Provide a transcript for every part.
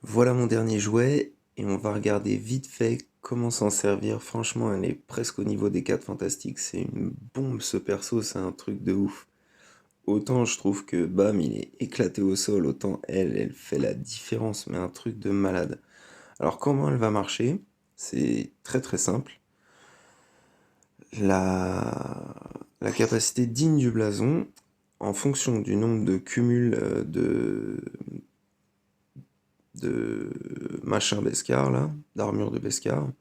Voilà mon dernier jouet et on va regarder vite fait comment s'en servir. Franchement, elle est presque au niveau des 4 fantastiques. C'est une bombe ce perso, c'est un truc de ouf. Autant je trouve que Bam il est éclaté au sol, autant elle fait la différence, mais un truc de malade. Alors comment elle va marcher? C'est très très simple. La, la capacité digne du blason, en fonction du nombre de cumuls de machin Beskar là, d'armure de Beskar,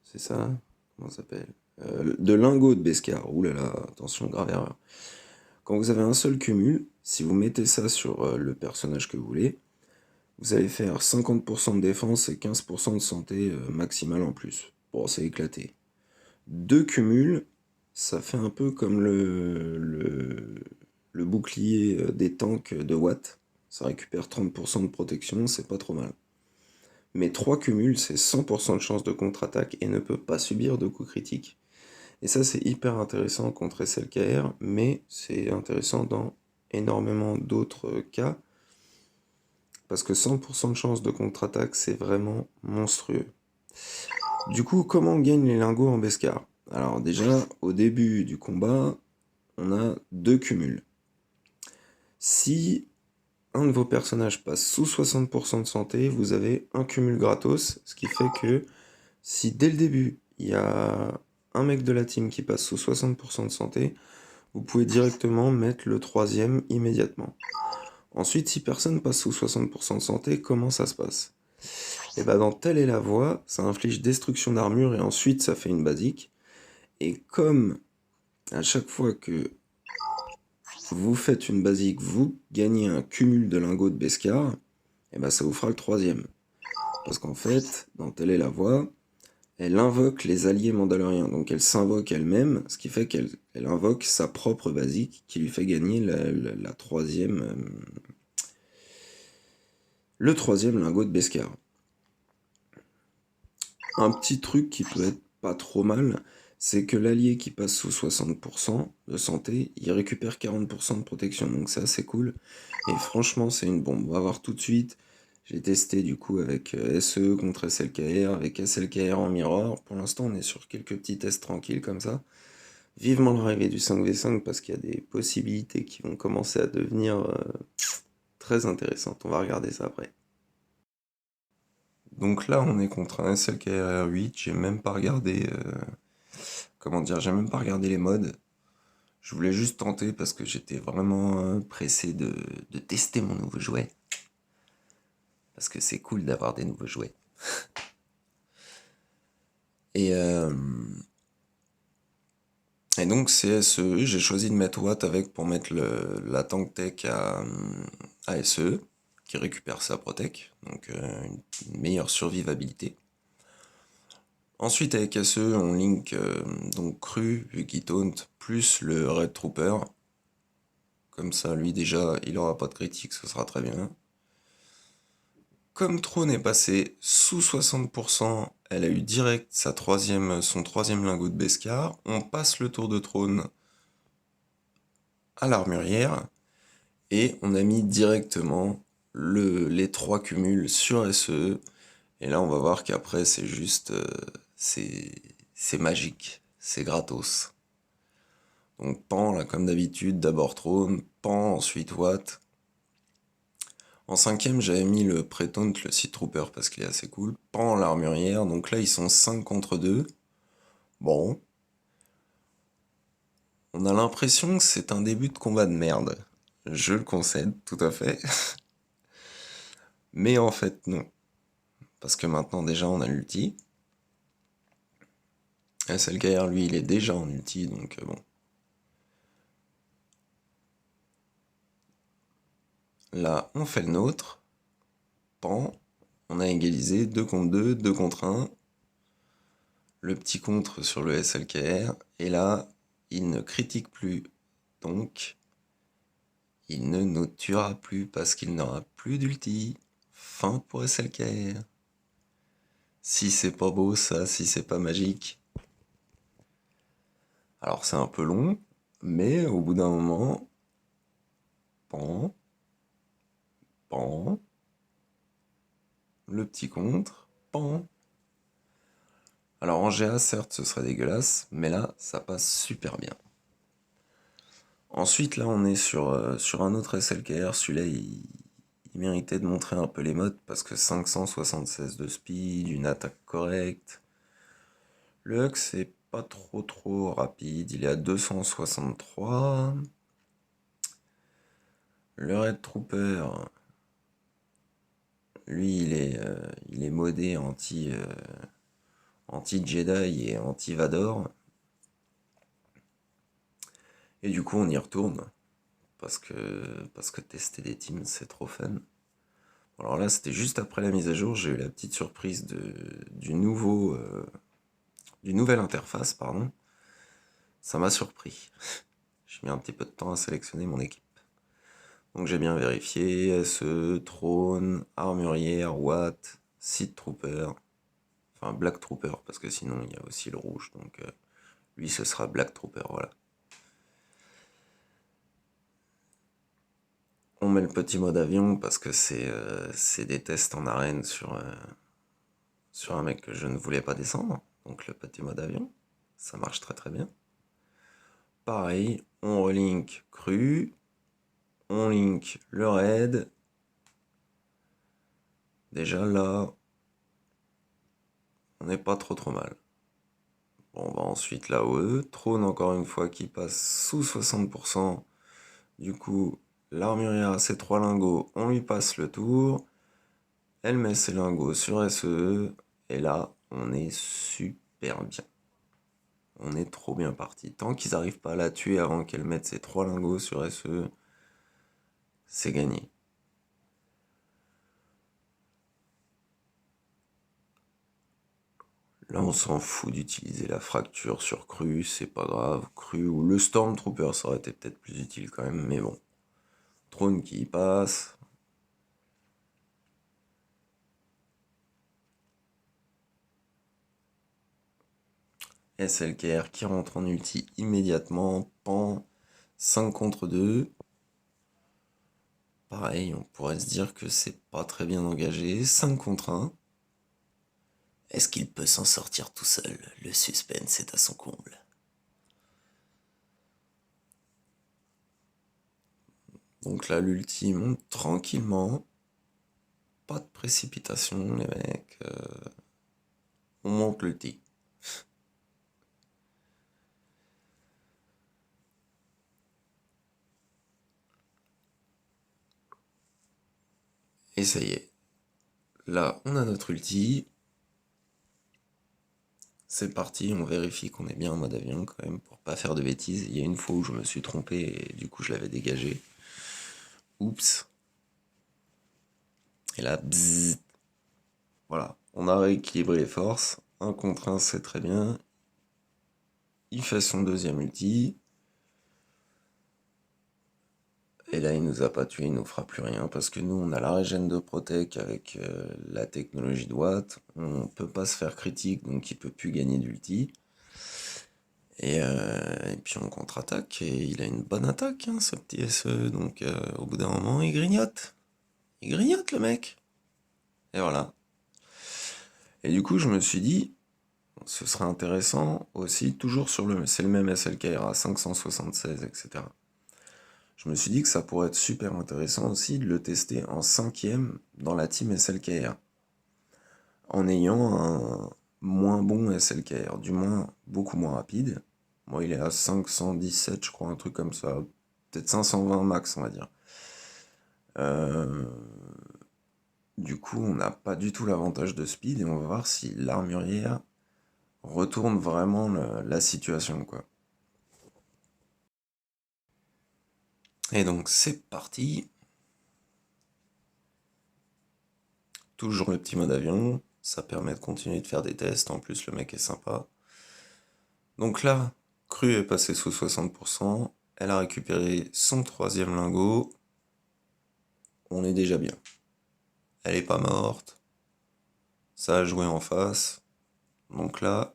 c'est ça? Comment ça s'appelle? De lingots de Beskar. Ouh là là, attention, grave erreur. Quand vous avez un seul cumul, si vous mettez ça sur le personnage que vous voulez, vous allez faire 50% de défense et 15% de santé maximale en plus. Bon, c'est éclaté. Deux cumuls, ça fait un peu comme le bouclier des tanks de Watt. Ça récupère 30% de protection, c'est pas trop mal. Mais 3 cumuls, c'est 100% de chance de contre-attaque et ne peut pas subir de coups critiques. Et ça, c'est hyper intéressant contre SLKR, mais c'est intéressant dans énormément d'autres cas, parce que 100% de chance de contre-attaque, c'est vraiment monstrueux. Du coup, comment on gagne les lingots en Beskar? Alors déjà, au début du combat, on a deux cumuls. Si un de vos personnages passe sous 60% de santé, vous avez un cumul gratos, ce qui fait que si dès le début, il y a un mec de la team qui passe sous 60% de santé, vous pouvez directement mettre le troisième immédiatement. Ensuite, si personne passe sous 60% de santé, comment ça se passe? Et bah dans Telle est la voie, ça inflige destruction d'armure et ensuite ça fait une basique. Et comme à chaque fois que vous faites une basique, vous gagnez un cumul de lingots de Beskar, et bah ça vous fera le troisième. Parce qu'en fait, dans Telle est la voie, elle invoque les alliés mandaloriens, donc elle s'invoque elle-même, ce qui fait qu'elle invoque sa propre basique qui lui fait gagner la troisième, le troisième lingot de Beskar. Un petit truc qui peut être pas trop mal, c'est que l'allié qui passe sous 60% de santé, il récupère 40% de protection, donc c'est assez cool. Et franchement, c'est une bombe. On va voir tout de suite. J'ai testé du coup avec SE contre SLKR, avec SLKR en mirror. Pour l'instant, on est sur quelques petits tests tranquilles comme ça. Vivement l'arrivée du 5v5 parce qu'il y a des possibilités qui vont commencer à devenir très intéressantes. On va regarder ça après. Donc là, on est contre un SLKR 8. J'ai même pas regardé, comment dire, j'ai même pas regardé les modes. Je voulais juste tenter parce que j'étais vraiment pressé de tester mon nouveau jouet. Parce que c'est cool d'avoir des nouveaux jouets. Et, euh, et donc CSE, j'ai choisi de mettre Watt avec pour mettre la tank tech à SE, qui récupère sa protec, donc une meilleure survivabilité. Ensuite avec SE, on link donc Cru, vu qu'il taunt, plus le Red Trooper. Comme ça, lui déjà, il aura pas de critique, ce sera très bien. Comme Trône est passé sous 60%, elle a eu direct son troisième lingot de Beskar. On passe le tour de Trône à l'armurière et on a mis directement les trois cumuls sur SE. Et là, on va voir qu'après, c'est juste. C'est magique. C'est gratos. Donc, Pan, là, comme d'habitude, d'abord Trône, Pan, ensuite Watt. En cinquième, j'avais mis le Prétaunt, le Sea Trooper, parce qu'il est assez cool. Pan, l'armurière. Donc là, ils sont 5 contre 2. Bon. On a l'impression que c'est un début de combat de merde. Je le concède, tout à fait. Mais en fait, non. Parce que maintenant, déjà, on a l'ulti. SLKR, lui, il est déjà en ulti, donc bon. Là, on fait le nôtre. Pan. On a égalisé 2 contre 2, 2 contre 1. Le petit contre sur le SLKR. Et là, il ne critique plus. Donc, il ne nous tuera plus parce qu'il n'aura plus d'ulti. Fin pour SLKR. Si c'est pas beau ça, si c'est pas magique. Alors c'est un peu long, mais au bout d'un moment, pan, pan. le petit contre. Pan. Alors en GA, certes, ce serait dégueulasse, mais là, ça passe super bien. Ensuite, là, on est sur un autre SLKR. Celui-là, il méritait de montrer un peu les modes parce que 576 de speed, une attaque correcte. Le Hux c'est pas trop rapide, il est à 263. Le Red Trooper, lui, il est modé anti-Jedi et anti-Vador. Et du coup, on y retourne parce que tester des teams, c'est trop fun. Alors là, c'était juste après la mise à jour, j'ai eu la petite surprise du nouvelle interface, pardon. Ça m'a surpris. J'ai mis un petit peu de temps à sélectionner mon équipe. Donc j'ai bien vérifié, SE, Trône, Armurière, Watt, Seed Trooper, enfin Black Trooper, parce que sinon il y a aussi le rouge, donc lui ce sera Black Trooper, voilà. On met le petit mode avion parce que c'est des tests en arène sur un mec que je ne voulais pas descendre, donc le petit mode avion, ça marche très bien. Pareil, on relink cru, on link le raid. Déjà là, on n'est pas trop mal. Bon, on va ensuite la OE. Trône encore une fois qui passe sous 60%. Du coup, l'armurière a ses 3 lingots, on lui passe le tour. Elle met ses lingots sur SE. Et là, on est super bien. On est trop bien parti. Tant qu'ils n'arrivent pas à la tuer avant qu'elle mette ses 3 lingots sur SE, c'est gagné. Là, on s'en fout d'utiliser la fracture sur cru, c'est pas grave. Cru ou le Stormtrooper, ça aurait été peut-être plus utile quand même, mais bon. Trône qui y passe. SLKR qui rentre en ulti immédiatement. Pan, 5 contre 2. Pareil, on pourrait se dire que c'est pas très bien engagé. 5 contre 1. Est-ce qu'il peut s'en sortir tout seul? Le suspense est à son comble. Donc là, l'ulti monte tranquillement. Pas de précipitation, les mecs. On monte l'ulti. Et ça y est. Là, on a notre ulti. C'est parti, on vérifie qu'on est bien en mode avion quand même pour pas faire de bêtises. Il y a une fois où je me suis trompé et du coup je l'avais dégagé. Oups. Et là, bzzz. Voilà, on a rééquilibré les forces. Un contre un, c'est très bien. Il fait son deuxième ulti. Et là, il nous a pas tué, il nous fera plus rien parce que nous, on a la régène de Protec avec la technologie de Watt. On peut pas se faire critique, donc il peut plus gagner d'ulti. Et puis on contre-attaque, et il a une bonne attaque, hein, ce petit SE, donc au bout d'un moment, il grignote. Il grignote, le mec. Et voilà. Et du coup, je me suis dit, ce serait intéressant aussi, toujours c'est le même SLKR à 576, etc. Je me suis dit que ça pourrait être super intéressant aussi de le tester en 5ème dans la team SLKR, en ayant un moins bon SLKR, du moins beaucoup moins rapide. Moi, il est à 517, je crois, un truc comme ça. Peut-être 520 max, on va dire. Euh, Du coup, on n'a pas du tout l'avantage de speed et on va voir si l'armurière retourne vraiment la situation, quoi. Et donc, c'est parti. Toujours le petit mode avion. Ça permet de continuer de faire des tests. En plus, le mec est sympa. Donc là, Cru est passé sous 60%. Elle a récupéré son troisième lingot. On est déjà bien. Elle est pas morte. Ça a joué en face. Donc là,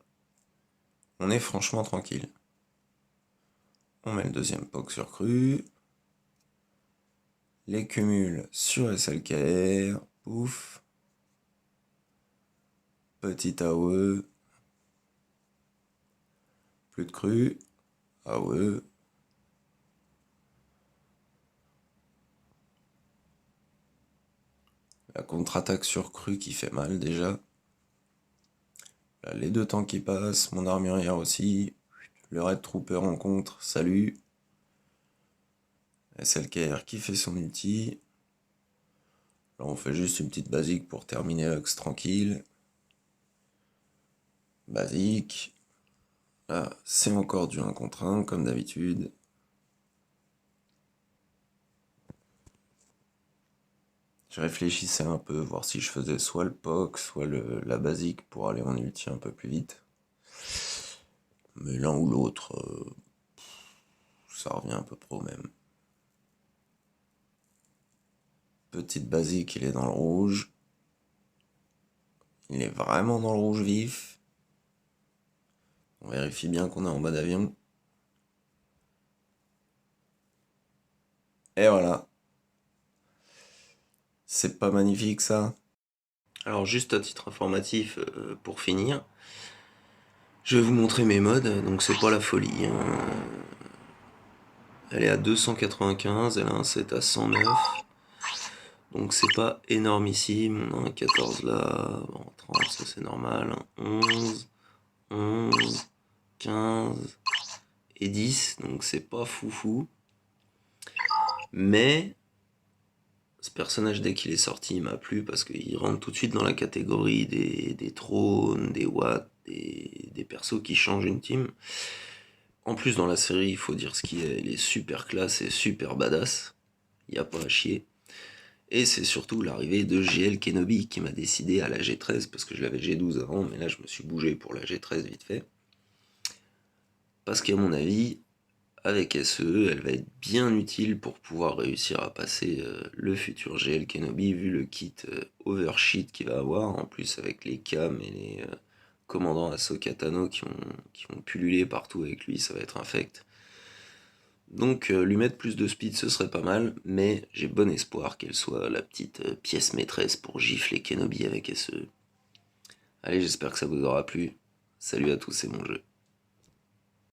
on est franchement tranquille. On met le deuxième POC sur Cru. Les cumuls sur SLKR. Pouf. Petit AOE. Plus de cru. AOE. La contre-attaque sur cru qui fait mal déjà. Là, les deux tanks qui passent, mon armurière aussi. Le Red Trooper en contre, salut. SLKR qui fait son ulti. Là on fait juste une petite basique pour terminer Lux tranquille. Basique. Là c'est encore du 1 contre 1 comme d'habitude. Je réfléchissais un peu, voir si je faisais soit le POC, soit la basique pour aller en ulti un peu plus vite. Mais l'un ou l'autre, ça revient à peu près au même. Petite basique, il est dans le rouge. Il est vraiment dans le rouge vif. On vérifie bien qu'on est en mode avion. Et voilà. C'est pas magnifique ça? Alors juste à titre informatif, pour finir, je vais vous montrer mes modes, donc c'est pas la folie, hein. Elle est à 295, elle a un set à 109. Donc c'est pas énormissime, on a un 14 là, bon 30 ça c'est normal, 11, 11, 15 et 10, donc c'est pas foufou. Mais ce personnage dès qu'il est sorti il m'a plu parce qu'il rentre tout de suite dans la catégorie des trônes, des watts, des persos qui changent une team. En plus dans la série il faut dire ce qui est, elle est super classe et super badass, il n'y a pas à chier. Et c'est surtout l'arrivée de GL Kenobi qui m'a décidé à la G13, parce que je l'avais G12 avant, mais là je me suis bougé pour la G13 vite fait. Parce qu'à mon avis, avec SE, elle va être bien utile pour pouvoir réussir à passer le futur GL Kenobi, vu le kit oversheet qu'il va avoir, en plus avec les cams et les commandants Ahsoka Tano qui vont pulluler partout avec lui, ça va être infect. Donc lui mettre plus de speed ce serait pas mal, mais j'ai bon espoir qu'elle soit la petite pièce maîtresse pour gifler Kenobi avec SE. Allez, j'espère que ça vous aura plu. Salut à tous, c'est mon jeu.